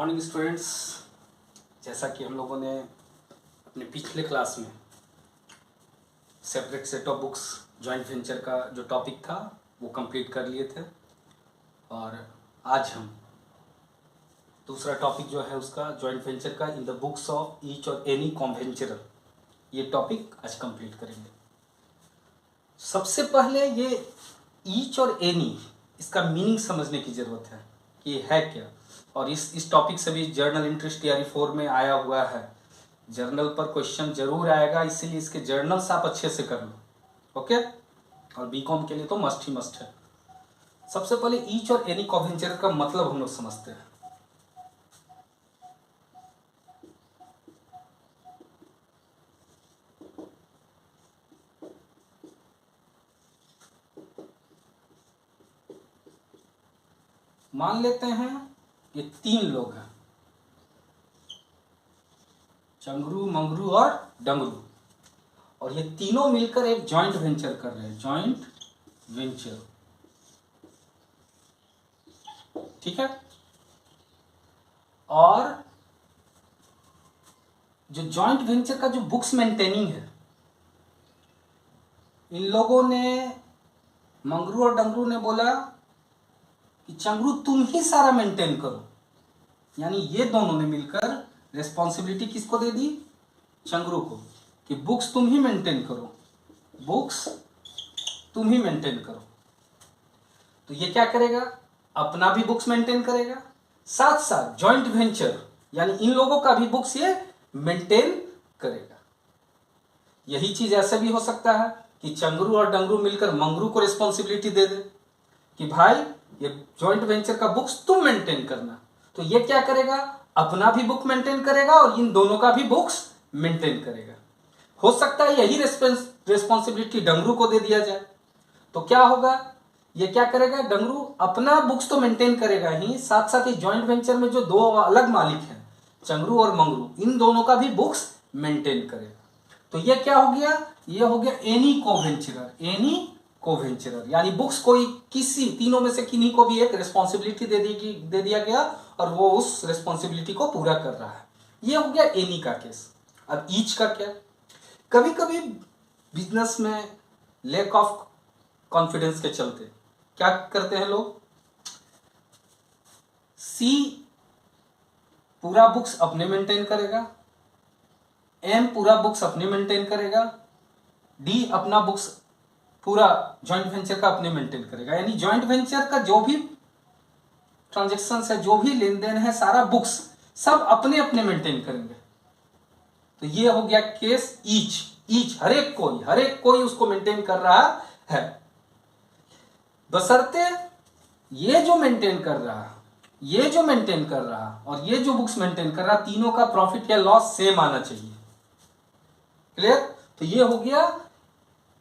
Morning students. जैसा कि हम लोगों ने अपने पिछले क्लास में separate set of books joint venture का जो टॉपिक था वो कंप्लीट कर लिए थे, और आज हम दूसरा टॉपिक जो है उसका जॉइंट वेंचर का in the books of each और एनी कॉन्वेंचरल, ये टॉपिक आज कंप्लीट करेंगे। सबसे पहले ये ईच और एनी, इसका मीनिंग समझने की ज़रूरत है कि ये है क्या। और इस टॉपिक से भी जर्नल इंट्रेंस टीआरई 4 में आया हुआ है, जर्नल पर क्वेश्चन जरूर आएगा, इसीलिए इसके जर्नल्स आप अच्छे से कर लो। ओके, और बीकॉम के लिए तो मस्ट ही मस्ट है। सबसे पहले ईच और एनी कॉन्वेंचर का मतलब हम लोग समझते हैं। मान लेते हैं ये तीन लोग हैं, चंगरू, मंगरू और डंगरू, और ये तीनों मिलकर एक जॉइंट वेंचर कर रहे हैं, जॉइंट वेंचर। ठीक है। और जो जॉइंट वेंचर का जो बुक्स मेंटेनिंग है, इन लोगों ने, मंगरू और डंगरू ने बोला कि चंगरू तुम ही सारा मेंटेन करो, यानी ये दोनों ने मिलकर रिस्पॉन्सिबिलिटी किसको दे दी? चंगरू को, कि बुक्स तुम ही मेंटेन करो, बुक्स तुम ही मेंटेन करो। तो ये क्या करेगा? अपना भी बुक्स मेंटेन करेगा, साथ साथ जॉइंट वेंचर यानी इन लोगों का भी बुक्स ये मेंटेन करेगा। यही चीज ऐसे भी हो सकता है कि चंगरू और डंगरू मिलकर मंगरू को रिस्पॉन्सिबिलिटी दे दे कि भाई ये जॉइंट वेंचर का बुक्स तुम मेंटेन करना। तो ये क्या करेगा? अपना भी बुक मेंटेन करेगा और इन दोनों का भी बुक्स मेंटेन करेगा। हो सकता है यही रिस्पॉन्सिबिलिटी डंगरू को दे दिया जाए, तो क्या होगा? ये क्या करेगा? डंगरू अपना बुक्स तो मेंटेन करेगा ही, साथ साथ ही जॉइंट वेंचर में जो दो अलग मालिक हैं, चंगरू और मंगरू, इन दोनों का भी बुक्स मेंटेन करेगा। तो ये क्या हो गया? ये हो गया एनी कोवेंचरर। एनी कोवेंचरर यानी बुक्स कोई किसी तीनों में से किन्हीं को भी एक रिस्पॉन्सिबिलिटी दे दिया गया और वो उस रिस्पॉन्सिबिलिटी को पूरा कर रहा है। ये हो गया एनी का केस। अब ईच का क्या? कभी कभी बिजनेस में लैक ऑफ कॉन्फिडेंस के चलते क्या करते हैं लोग? सी पूरा बुक्स अपने मेंटेन करेगा, एम पूरा बुक्स अपने मेंटेन करेगा, डी अपना बुक्स पूरा जॉइंट वेंचर का अपने मेंटेन करेगा। यानी जॉइंट वेंचर का जो भी ट्रांजैक्शन है, जो भी लेन देन है, सारा बुक्स सब अपने अपने मेंटेन करेंगे। तो ये हो गया केस ईच। ईच हर एक कोई उसको मेंटेन कर रहा है, बशर्ते ये जो मेंटेन कर रहा, ये जो मेंटेन कर रहा और ये जो बुक्स मेंटेन कर रहा, तीनों का प्रॉफिट या लॉस सेम आना चाहिए। क्लियर? तो ये हो गया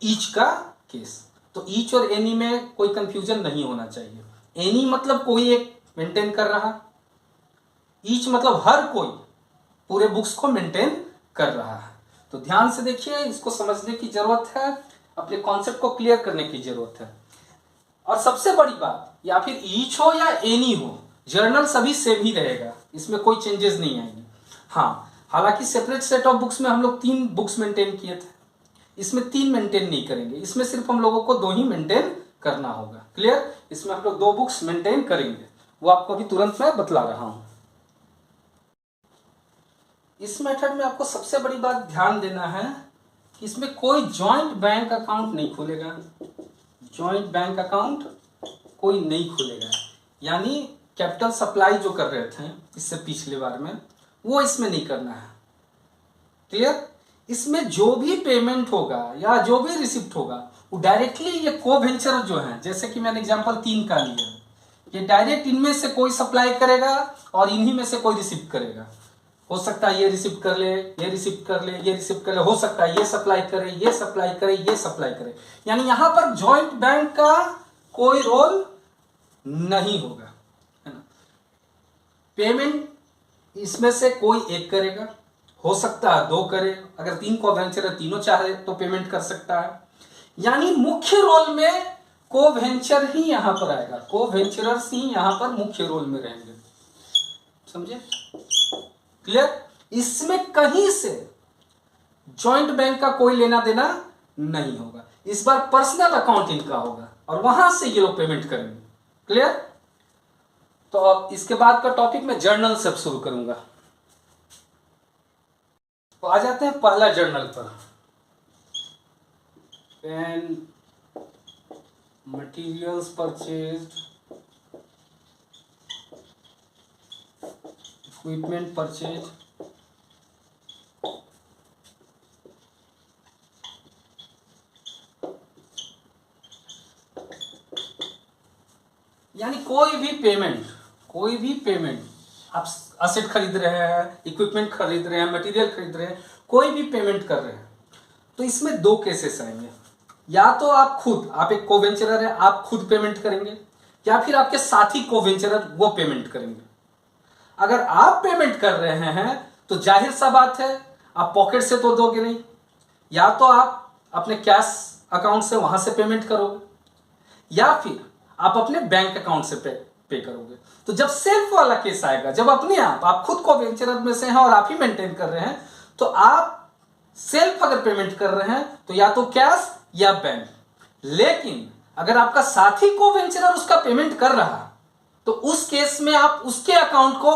ईच का केस। तो ईच और एनी में कोई कंफ्यूजन नहीं होना चाहिए। एनी मतलब कोई एक मेंटेन कर रहा, ईच मतलब हर कोई पूरे बुक्स को मेंटेन कर रहा है। तो ध्यान से देखिए, इसको समझने की जरूरत है, अपने कॉन्सेप्ट को क्लियर करने की जरूरत है। और सबसे बड़ी बात, या फिर ईच हो या एनी हो, जर्नल सभी सेम ही रहेगा, इसमें कोई चेंजेस नहीं आएंगे। हाँ, हालांकि सेपरेट सेट ऑफ बुक्स में हम लोग 3 बुक्स मेंटेन किए थे, इसमें 3 मेंटेन नहीं करेंगे, इसमें सिर्फ हम लोगों को 2 ही मेंटेन करना होगा। क्लियर? इसमें हम लोग 2 बुक्स मेंटेन करेंगे, वो आपको अभी तुरंत मैं बतला रहा हूं। इस मेथड में आपको सबसे बड़ी बात ध्यान देना है कि इसमें कोई जॉइंट बैंक अकाउंट नहीं खुलेगा। जॉइंट बैंक अकाउंट कोई नहीं खुलेगा, यानी कैपिटल सप्लाई जो कर रहे थे इससे पिछले बार में, वो इसमें नहीं करना है। क्लियर? इसमें जो भी पेमेंट होगा या जो भी रिसिप्ट होगा, वो डायरेक्टली ये को-वेंचर जो है, जैसे कि मैंने एग्जांपल 3 का लिया, ये डायरेक्ट इनमें से कोई सप्लाई करेगा और इन्हीं में से कोई रिसिप्ट करेगा। हो सकता है ये रिसिप्ट कर ले, ये रिसिप्ट कर ले, ये रिसिप्ट कर ले, हो सकता है ये सप्लाई करे, ये सप्लाई करे, ये सप्लाई करे। यानी यहां पर जॉइंट बैंक का कोई रोल नहीं होगा, है ना। पेमेंट इसमें से कोई एक करेगा, हो सकता है 2 करे, अगर 3 को-वेंचर है, तीनों चाहे तो पेमेंट कर सकता है। यानी मुख्य रोल में को-वेंचर ही यहां पर आएगा, को-वेंचरर्स ही यहां पर मुख्य रोल में रहेंगे। समझे? क्लियर? इसमें कहीं से जॉइंट बैंक का कोई लेना देना नहीं होगा। इस बार पर्सनल अकाउंट इनका होगा और वहां से ये लोग पेमेंट करेंगे। क्लियर? तो अब इसके बाद का टॉपिक मैं जर्नल से शुरू करूंगा। तो आ जाते हैं पहला जर्नल पर। And materials purchased, equipment purchase, यानी कोई भी पेमेंट आप असेट खरीद रहे हैं, इक्विपमेंट खरीद रहे हैं, मटेरियल खरीद रहे हैं, कोई भी पेमेंट कर रहे हैं, तो इसमें दो केसेस आएंगे। या तो आप एक कोवेंचरर है, आप खुद पेमेंट करेंगे, या फिर आपके साथी कोवेंचरर वो पेमेंट करेंगे। अगर आप पेमेंट कर रहे हैं तो जाहिर सा बात है आप पॉकेट से तो दोगे नहीं, या तो आप अपने कैश अकाउंट से वहां से पेमेंट करोगे, या फिर आप अपने बैंक अकाउंट से पे करोगे। तो जब सेल्फ वाला केस आएगा, जब अपने आप खुद को वेंचरर में से हैं और आप ही मेंटेन कर रहे हैं, तो आप सेल्फ अगर पेमेंट कर रहे हैं तो या तो कैश या बैंक। लेकिन अगर आपका साथी को वेंचरर उसका पेमेंट कर रहा है तो उस केस में आप उसके अकाउंट को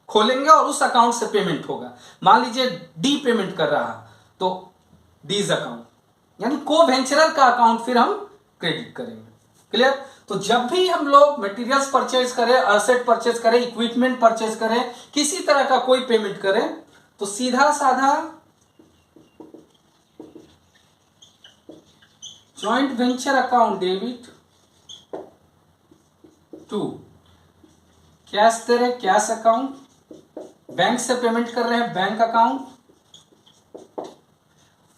खोलेंगे और उस अकाउंट से पेमेंट होगा। मान लीजिए डी पेमेंट कर रहा है तो डीज अकाउंट, यानी को वेंचरर का अकाउंट फिर हम क्रेडिट करेंगे। क्लियर? तो जब भी हम लोग मटेरियल्स परचेज करें, असेट परचेज करें, इक्विपमेंट परचेज करें, किसी तरह का कोई पेमेंट करें, तो सीधा साधा joint venture account debit to cash दे रहे कैश अकाउंट, बैंक से पेमेंट कर रहे हैं बैंक अकाउंट,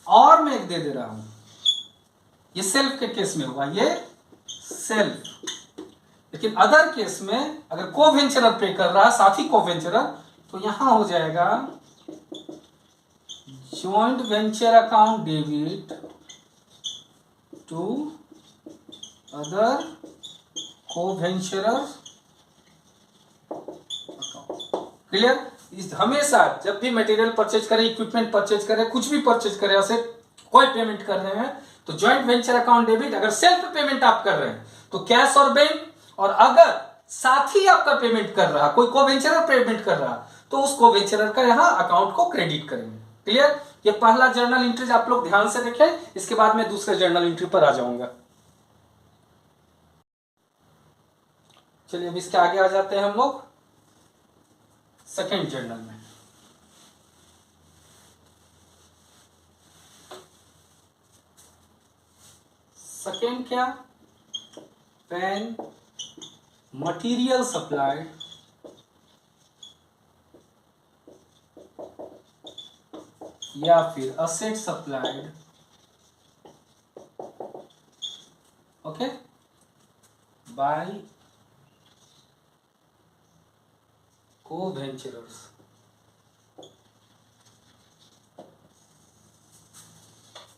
और मैं एक दे दे रहा हूं, ये सेल्फ के केस में हुआ, ये सेल्फ। लेकिन अदर केस में अगर को वेंचरर पे कर रहा है, साथी को वेंचरर, तो यहां हो जाएगा joint venture account debit to other co venturer account. Clear? हमेशा जब भी मटेरियल परचेज करें, इक्विपमेंट परचेज करें, कुछ भी परचेज करें, ऐसे कोई पेमेंट कर रहे हैं तो जॉइंट वेंचर अकाउंट डेबिट, अगर सेल्फ पेमेंट आप कर रहे हैं तो कैश और बैंक, और अगर साथी आपका पेमेंट कर रहा, कोई को वेंचरर पेमेंट कर रहा, तो उस को वेंचरर का यहां अकाउंट को क्रेडिट करेंगे। क्लियर? ये पहला जर्नल एंट्री आप लोग ध्यान से देखें, इसके बाद मैं दूसरे जर्नल एंट्री पर आ जाऊंगा। चलिए अब इसके आगे आ जाते हैं हम लोग सेकेंड जर्नल में। सेकेंड क्या? पेन मटेरियल सप्लाइड या फिर असेट सप्लाइड, ओके, बाय को वेंचरर्स।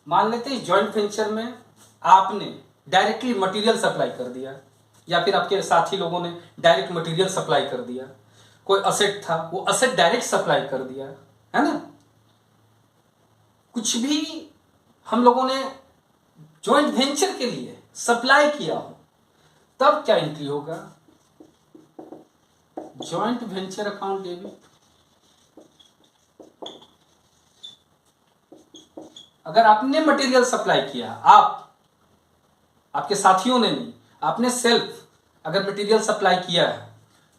मान लेते हैं जॉइंट वेंचर में आपने डायरेक्टली मटेरियल सप्लाई कर दिया, या फिर आपके साथी लोगों ने डायरेक्ट मटेरियल सप्लाई कर दिया, कोई असेट था वो असेट डायरेक्ट सप्लाई कर दिया, है ना। कुछ भी हम लोगों ने जॉइंट वेंचर के लिए सप्लाई किया हो, तब क्या एंट्री होगा? Joint venture account debit. अगर आपने मटेरियल सप्लाई किया, आपके साथियों ने नहीं, आपने सेल्फ अगर मटेरियल सप्लाई किया है,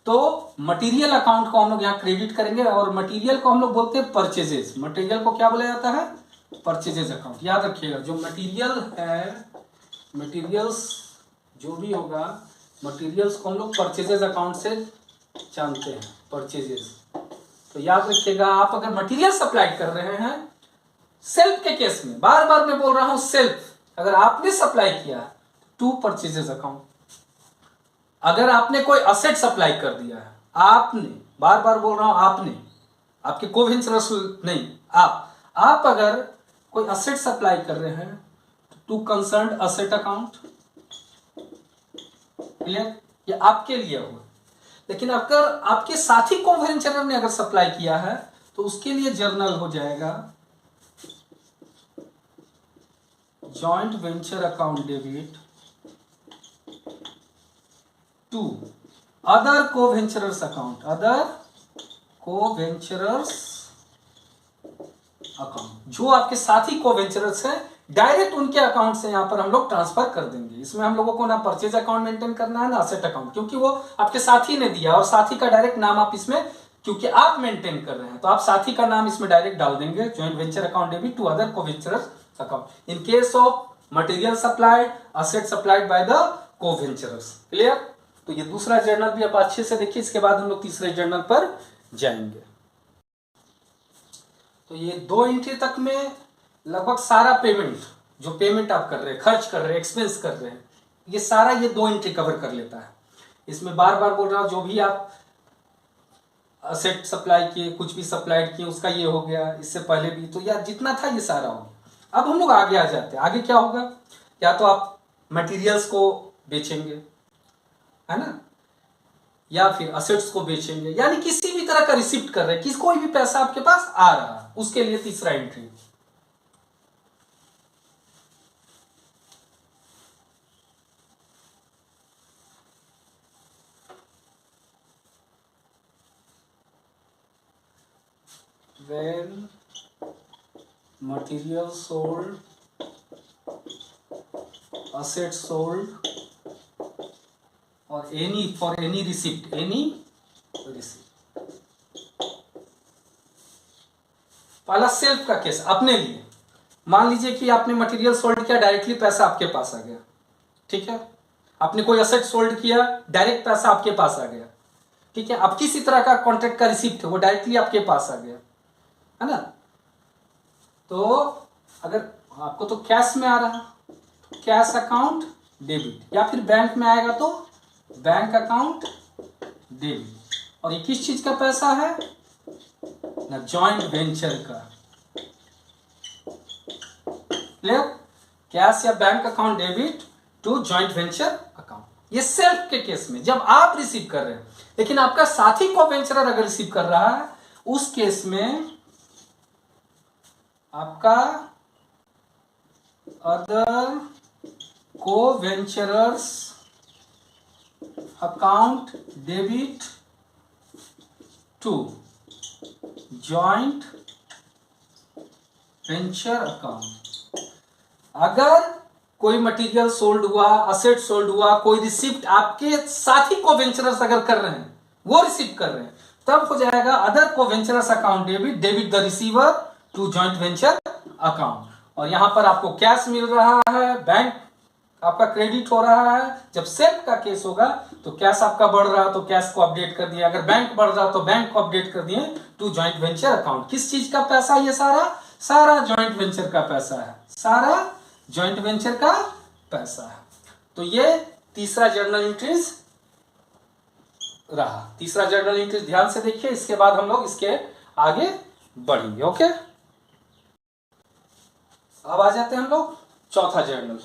तो मटेरियल अकाउंट को हम लोग यहां क्रेडिट करेंगे, और मटेरियल को हम लोग बोलते हैं परचेजेस। मटेरियल को क्या बोला जाता है? Purchases account. याद रखिएगा, जो मटेरियल है, मटेरियल्स जो भी होगा, मटेरियल्स को हम लोग परचेजेस अकाउंट से जानते हैं, परचेजेस। तो याद रखिएगा, आप अगर मटेरियल सप्लाई कर रहे हैं, सेल्फ के केस में, बार बार मैं बोल रहा हूं सेल्फ, अगर आपने सप्लाई किया टू परचेजेस अकाउंट। अगर आपने कोई असेट सप्लाई कर दिया है, आपने, बार बार बोल रहा हूं आपने, आपके कोवेंचरर्स नहीं, आप अगर कोई असेट सप्लाई कर रहे हैं to concerned asset account. Clear? ये आपके लिए हुआ। लेकिन अगर आपके साथी को-वेंचरर ने अगर सप्लाई किया है तो उसके लिए जर्नल हो जाएगा joint venture account debit to other coventurers account, other coventurers account. जो आपके साथी को-वेंचरर्स हैं डायरेक्ट उनके अकाउंट से यहां पर हम लोग ट्रांसफर कर देंगे। इसमें हम लोगों को ना परचेज अकाउंट मेंटेन करना है ना असेट अकाउंट, क्योंकि वो आपके साथी ने दिया और साथी का डायरेक्ट नाम आप इसमें, क्योंकि आप मेंटेन कर रहे हैं तो आप साथी का नाम इसमें डायरेक्ट डाल देंगे, joint venture account debit to other coventurers account in case of material supplied, asset supplied by the coventurers. Clear? तो ये दूसरा जर्नल भी आप अच्छे से देखिए, इसके बाद हम लोग तीसरे जर्नल पर जाएंगे। तो ये 2 एंट्री तक में लगभग सारा पेमेंट, जो पेमेंट आप कर रहे हैं, खर्च कर रहे हैं, एक्सपेंस कर रहे हैं, ये सारा ये 2 एंट्री कवर कर लेता है। इसमें बार बार बोल रहा हूं, जो भी आप असेट सप्लाई किए, कुछ भी सप्लाइड किए, उसका ये हो गया, इससे पहले भी तो यार जितना था ये सारा हो गया। अब हम लोग आगे आ जाते हैं। आगे क्या होगा? या तो आप मटेरियल्स को बेचेंगे, है ना, या फिर असेट्स को बेचेंगे, यानी किसी भी तरह का रिसिप्ट कर रहे हैं, कोई भी पैसा आपके पास आ रहा है, उसके लिए तीसरा entry. When material sold, assets sold, or any for any receipt, any receipt। पहला सेल्फ का केस, अपने लिए। मान लीजिए कि आपने मटेरियल सोल्ड किया, डायरेक्टली पैसा आपके पास आ गया, ठीक है। आपने कोई असेट सोल्ड किया, डायरेक्ट पैसा आपके पास आ गया, ठीक है। अब किसी तरह का कॉन्ट्रैक्ट का रिसिप्ट है, वो डायरेक्टली आपके पास आ गया, है ना। तो अगर आपको तो कैश में आ रहा, तो कैश अकाउंट डेबिट, या फिर बैंक में आएगा तो बैंक अकाउंट डेबिट। और ये किस चीज का पैसा है ना? जॉइंट वेंचर का। क्लियर? कैश या bank account debit to joint venture account. ये सेल्फ के केस में जब आप रिसीव कर रहे हैं, लेकिन आपका साथी को वेंचरर अगर रिसीव कर रहा है, उस केस में आपका other coventurers account debit to joint venture account. अगर कोई मटेरियल सोल्ड हुआ, असेट सोल्ड हुआ, कोई रिसिप्ट आपके साथी को वेंचरर्स अगर कर रहे हैं, वो रिसीव कर रहे हैं, तब हो जाएगा other coventurers account debit, debit the receiver to joint venture account. और यहां पर आपको कैश मिल रहा है, बैंक आपका क्रेडिट हो रहा है। जब सेल्फ का केस होगा तो कैश आपका बढ़ रहा तो कैश को अपडेट कर दिया, अगर बैंक बढ़ रहा तो बैंक को अपडेट कर दिए टू जॉइंट वेंचर अकाउंट। किस चीज का पैसा? ये सारा जॉइंट वेंचर का पैसा है, सारा जॉइंट वेंचर का पैसा है। तो ये तीसरा जर्नल एंट्रीज रहा। तीसरा जर्नल एंट्रीज ध्यान से देखिए, इसके बाद हम लोग इसके आगे बढ़ेंगे। ओके, अब आ जाते हैं हम लोग चौथा जर्नल।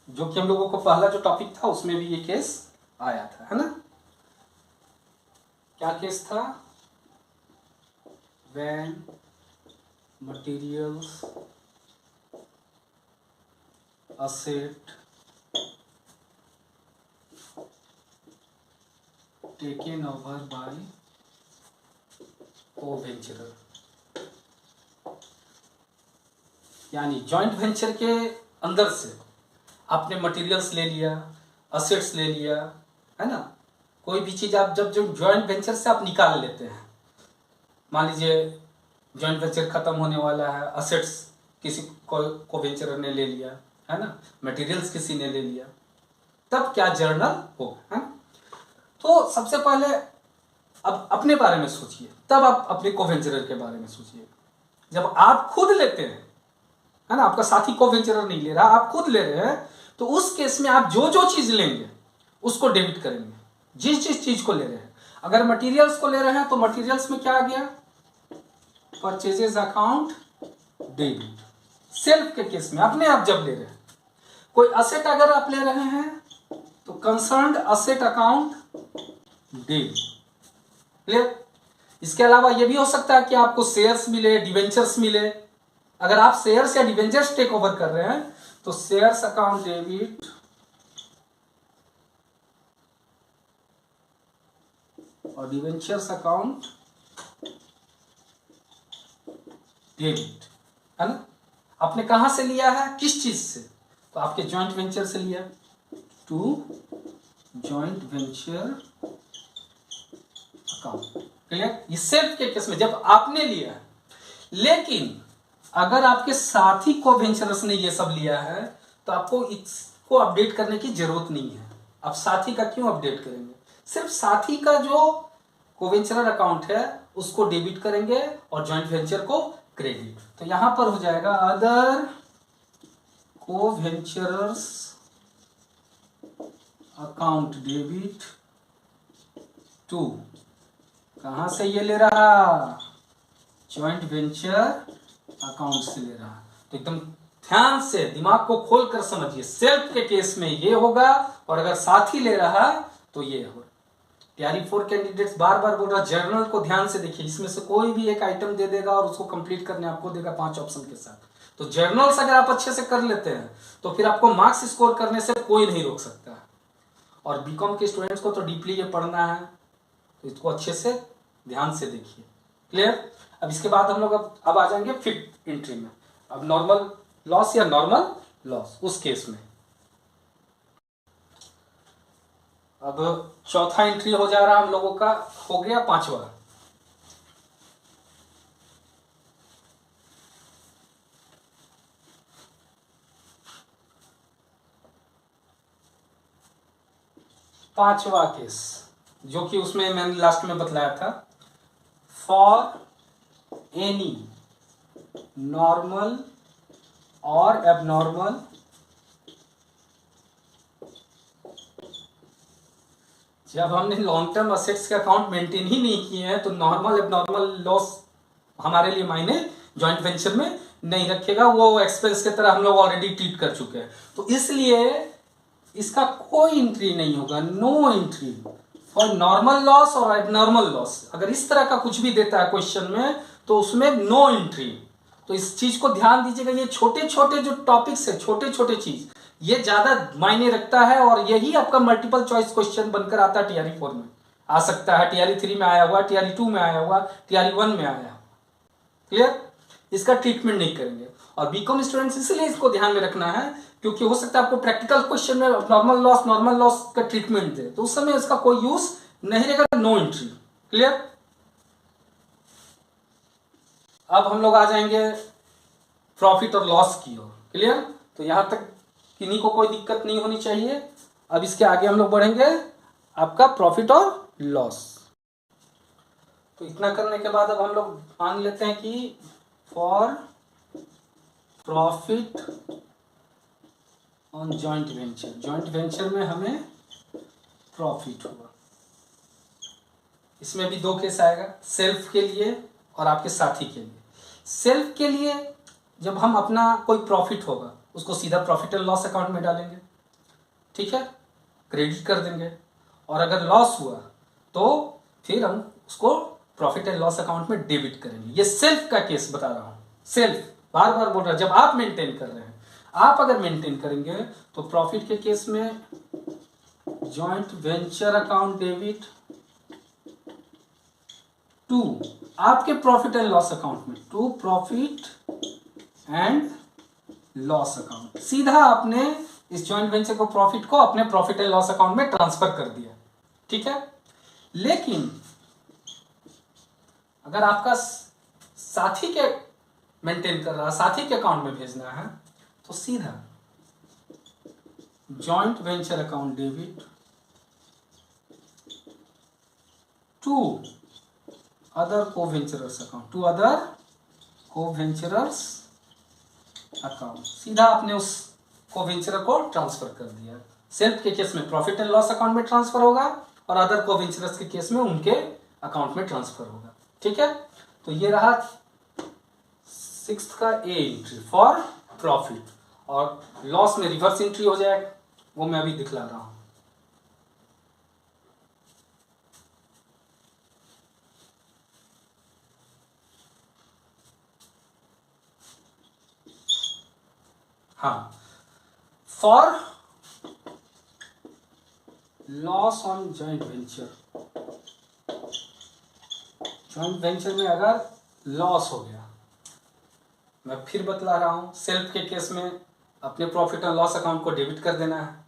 जो कि हम लोगों को पहला जो टॉपिक था उसमें भी ये केस आया था, है ना। क्या केस था? when materials asset taken over by co-venturer, यानी जॉइंट वेंचर के अंदर से आपने मटेरियल्स ले लिया, असेट्स ले लिया, है ना। कोई भी चीज आप जब जॉइंट वेंचर से आप निकाल लेते हैं, मान लीजिए जॉइंट वेंचर खत्म होने वाला है, असेट्स किसी को वेंचर ने ले लिया, है ना, मटेरियल्स किसी ने ले लिया, तब क्या जर्नल होगा, है ना। तो सबसे पहले अब अपने बारे में सोचिए, तब आप अपने को वेंचरर के बारे में सोचिए। जब आप खुद लेते हैं, है ना, आपका साथी को वेंचरर नहीं ले रहा, आप खुद ले रहे हैं, तो उस केस में आप जो चीज लेंगे उसको डेबिट करेंगे, जिस चीज को ले रहे हैं। अगर मटेरियल्स को ले रहे हैं तो मटेरियल्स में क्या आ गया? Purchases account debit. सेल्फ के केस में अपने आप जब ले रहे हैं, कोई असेट अगर आप ले रहे हैं तो concerned asset account debit. Clear? इसके अलावा यह भी हो सकता है कि आपको शेयर्स मिले, डिवेंचर्स मिले। अगर आप शेयर्स या डिवेंचर्स टेक ओवर कर रहे हैं तो शेयर्स अकाउंट डेबिट और डिवेंचर्स अकाउंट डेबिट, है ना। आपने कहां से लिया है, किस चीज से, तो आपके जॉइंट वेंचर से लिया, to joint venture account. Clear? ये सेल्फ के केस में जब आपने लिया है। लेकिन अगर आपके साथी को वेंचरर्स ने ये सब लिया है तो आपको इसको अपडेट करने की जरूरत नहीं है। आप साथी का क्यों अपडेट करेंगे, सिर्फ साथी का जो कोवेंचरर अकाउंट है उसको डेबिट करेंगे और जॉइंट वेंचर को क्रेडिट। तो यहां पर हो जाएगा अदर कोवेंचरर्स अकाउंट डेबिट टू, कहां से ये ले रहा, जॉइंट वेंचर अकाउंट से ले रहा। तो एकदम ध्यान से दिमाग को खोलकर समझिए, सेल्फ के केस में ये होगा और अगर साथी ले रहा तो ये होगा। तैयारी 4 कैंडिडेट्स बार बार बोल रहा, जर्नल को ध्यान से देखिए, इसमें से कोई भी एक आइटम दे देगा और उसको कंप्लीट करने आपको देगा 5 ऑप्शन के साथ। तो जर्नल्स अगर आप अच्छे से कर लेते हैं तो फिर आपको मार्क्स स्कोर करने से कोई नहीं रोक सकता। और बीकॉम के स्टूडेंट्स को तो डीपली ये पढ़ना है, तो इसको अच्छे से ध्यान से देखिए। क्लियर? अब इसके बाद हम लोग अब आ जाएंगे 5th एंट्री में। अब नॉर्मल लॉस या नॉर्मल लॉस उस केस में। अब चौथा एंट्री हो जा रहा हम लोगों का, हो गया 5वां। केस जो कि उसमें मैंने लास्ट में बतलाया था, फॉर एनी नॉर्मल और एबनॉर्मल जब हमने लॉन्ग टर्म असेट्स के अकाउंट मेंटेन ही नहीं किए हैं तो नॉर्मल एबनॉर्मल लॉस हमारे लिए मायने जॉइंट वेंचर में नहीं रखेगा, वो एक्सपेंस की तरह हम लोग ऑलरेडी ट्रीट कर चुके हैं। तो इसलिए इसका कोई एंट्री नहीं होगा, no entry for normal loss और एबनॉर्मल लॉस। अगर इस तरह का कुछ भी देता है क्वेश्चन में तो उसमें नो एंट्री। तो इस चीज को ध्यान दीजिएगा, ये छोटे छोटे जो टॉपिक्स है, छोटे छोटे चीज, ये ज्यादा मायने रखता है और यही आपका मल्टीपल चॉइस क्वेश्चन बनकर आता है। टीआरई 4 में आ सकता है, टीआरई 3 में आया हुआ, टीआरई 2 में आया हुआ, टीआरई 1 में आया हुआ। क्लियर? इसका ट्रीटमेंट नहीं करेंगे। और बीकॉम स्टूडेंट्स इसलिए इसको ध्यान में रखना है क्योंकि हो सकता है आपको प्रैक्टिकल क्वेश्चन में नॉर्मल लॉस का ट्रीटमेंट दे, तो उस समय इसका कोई यूज नहीं रहेगा, नो एंट्री। क्लियर? अब हम लोग आ जाएंगे प्रॉफिट और लॉस की ओर। क्लियर? तो यहां तक किन्हीं को कोई दिक्कत नहीं होनी चाहिए। अब इसके आगे हम लोग बढ़ेंगे आपका प्रॉफिट और लॉस। तो इतना करने के बाद अब हम लोग मान लेते हैं कि for profit on joint venture, joint venture में हमें प्रॉफिट हुआ। इसमें भी 2 केस आएगा, सेल्फ के लिए और आपके साथी के लिए। सेल्फ के लिए जब हम अपना कोई प्रॉफिट होगा उसको सीधा प्रॉफिट एंड लॉस अकाउंट में डालेंगे, ठीक है, क्रेडिट कर देंगे। और अगर लॉस हुआ तो फिर हम उसको प्रॉफिट एंड लॉस अकाउंट में डेबिट करेंगे। ये सेल्फ का केस बता रहा हूं, सेल्फ बार बार बोल रहा है, जब आप मेंटेन कर रहे हैं। आप अगर मेंटेन करेंगे तो प्रॉफिट के केस में joint venture account debit to आपके प्रॉफिट एंड लॉस अकाउंट में, to profit and loss account. सीधा आपने इस जॉइंट वेंचर को प्रॉफिट को अपने प्रॉफिट एंड लॉस अकाउंट में ट्रांसफर कर दिया, ठीक है। लेकिन अगर आपका साथी के मेंटेन कर रहा, साथी के अकाउंट में भेजना है तो सीधा joint venture account debit to other coventurers account, to other coventurers account. सीधा आपने उस को-वेंचरर को ट्रांसफर कर दिया। सेल्फ के केस में प्रॉफिट एंड लॉस अकाउंट में ट्रांसफर होगा और अदर को-वेंचरर्स के केस में उनके अकाउंट में ट्रांसफर होगा, ठीक है। तो ये रहा सिक्स्थ का ए एंट्री फॉर प्रॉफिट, और लॉस में रिवर्स एंट्री हो जाएगा, वो मैं अभी दिखला रहा हूं। हाँ, for loss on joint venture, joint venture में अगर लॉस हो गया, मैं फिर बतला रहा हूं, सेल्फ के केस में अपने प्रॉफिट एंड लॉस अकाउंट को डेबिट कर देना है,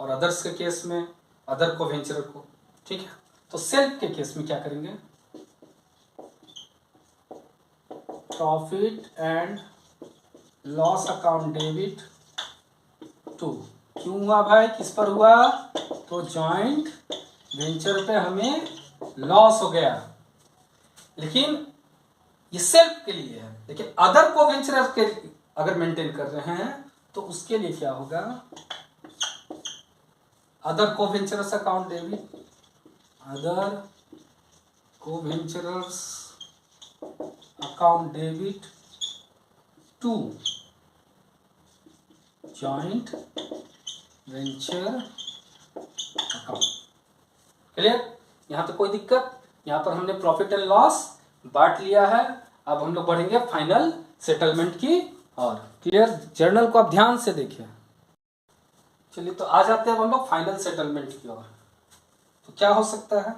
और अदर्स के केस में अदर को वेंचर को, ठीक है। तो सेल्फ के केस में क्या करेंगे, profit and loss account debit to, क्यों हुआ भाई, किस पर हुआ, तो जॉइंट वेंचर पे हमें लॉस हो गया, लेकिन ये सेल्फ के लिए है, लेकिन अदर को वेंचर के अगर मेंटेन कर रहे हैं तो उसके लिए क्या होगा, other coventurers account debit, other coventurers account debit to joint venture account. Clear, यहां तक कोई दिक्कत, यहां पर हमने प्रॉफिट एंड लॉस बांट लिया है, अब हम लोग बढ़ेंगे फाइनल सेटलमेंट की और। क्लियर, जर्नल को आप ध्यान से देखिए। चलिए तो आ जाते हैं हम लोग फाइनल सेटलमेंट की ओर। तो क्या हो सकता है,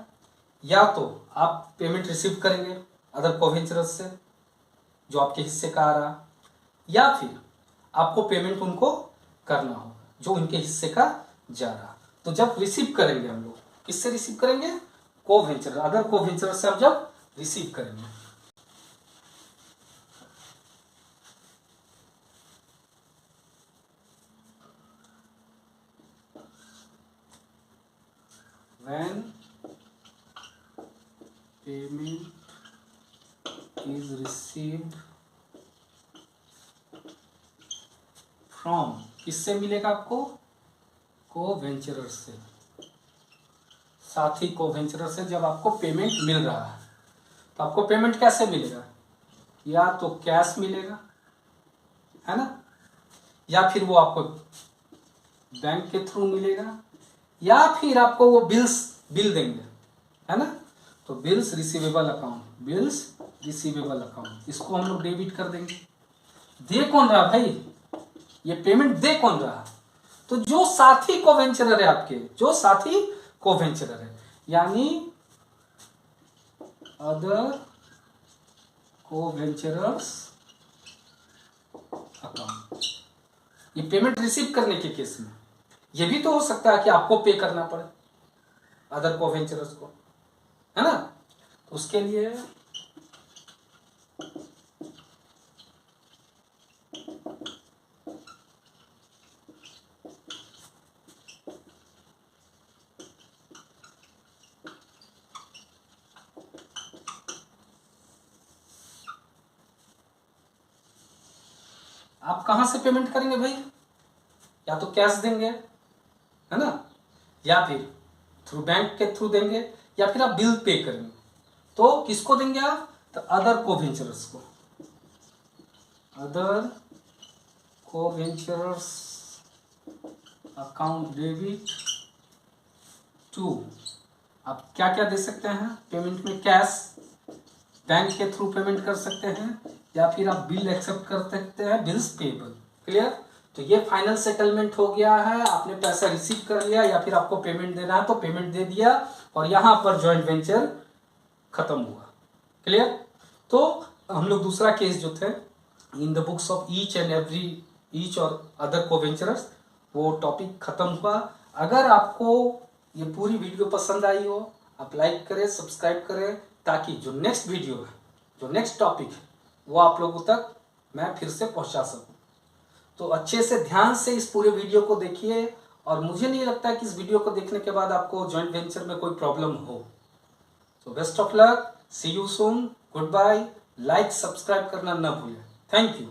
या तो आप पेमेंट रिसीव करेंगे अदर कोवेंचरर्स से जो आपके हिस्से का आ रहा, या फिर आपको पेमेंट उनको करना होगा जो उनके हिस्से का जा रहा। तो जब रिसीव करेंगे हम लोग, किससे रिसीव करेंगे, कोवेंचर, अदर कोवेंचर से आप जब रिसीव करेंगे, when payment is received from, किससे मिलेगा आपको, कोवेंचरर से, साथी कोवेंचरर से जब आपको पेमेंट मिल रहा है, तो आपको पेमेंट कैसे मिलेगा, या तो कैश मिलेगा, है ना, या फिर वो आपको बैंक के थ्रू मिलेगा, या फिर आपको वो बिल देंगे, है ना। तो bills receivable account, bills receivable account, इसको हम लोग डेबिट कर देंगे। दे कौन रहा भाई, ये पेमेंट दे कौन रहा, तो जो साथी कोवेंचरर है आपके, जो साथी कोवेंचरर है, यानी अदर कोवेंचरर्स अकाउंट। ये पेमेंट रिसीव करने के केस में ये भी तो हो सकता है कि आपको पे करना पड़े अदर कोवेंचरर्स को, है ना। तो उसके लिए आप कहां से पेमेंट करेंगे भाई, या तो कैश देंगे, है ना, या फिर थ्रू बैंक के थ्रू देंगे, या फिर आप बिल पे करेंगे। तो किसको देंगे आप, तो अदर कोवेंचरर्स को, अदर कोवेंचरर्स अकाउंट डेबिट टू, आप क्या क्या दे सकते हैं पेमेंट में, कैश, बैंक के थ्रू पेमेंट कर सकते हैं, या फिर आप बिल एक्सेप्ट कर सकते हैं, बिल्स पेबल। क्लियर, तो ये फाइनल सेटलमेंट हो गया है, आपने पैसा रिसीव कर लिया, या फिर आपको पेमेंट देना है तो पेमेंट दे दिया, और यहां पर जॉइंट वेंचर खत्म हुआ। क्लियर, तो हम लोग दूसरा केस जो थे, in the books of each and every each और अदर कोवेंचरर्स, वो टॉपिक खत्म हुआ। अगर आपको ये पूरी वीडियो पसंद आई हो, आप लाइक करें, सब्सक्राइब करें, ताकि जो नेक्स्ट वीडियो है, जो नेक्स्ट टॉपिक है, वो आप लोगों तक मैं फिर से पहुंचा सकूं। तो अच्छे से ध्यान से इस पूरे वीडियो को देखिए, और मुझे नहीं लगता कि इस वीडियो को देखने के बाद आपको जॉइंट वेंचर में कोई प्रॉब्लम हो। तो best of luck, see you soon, good bye, like subscribe करना न भूलें, थैंक यू।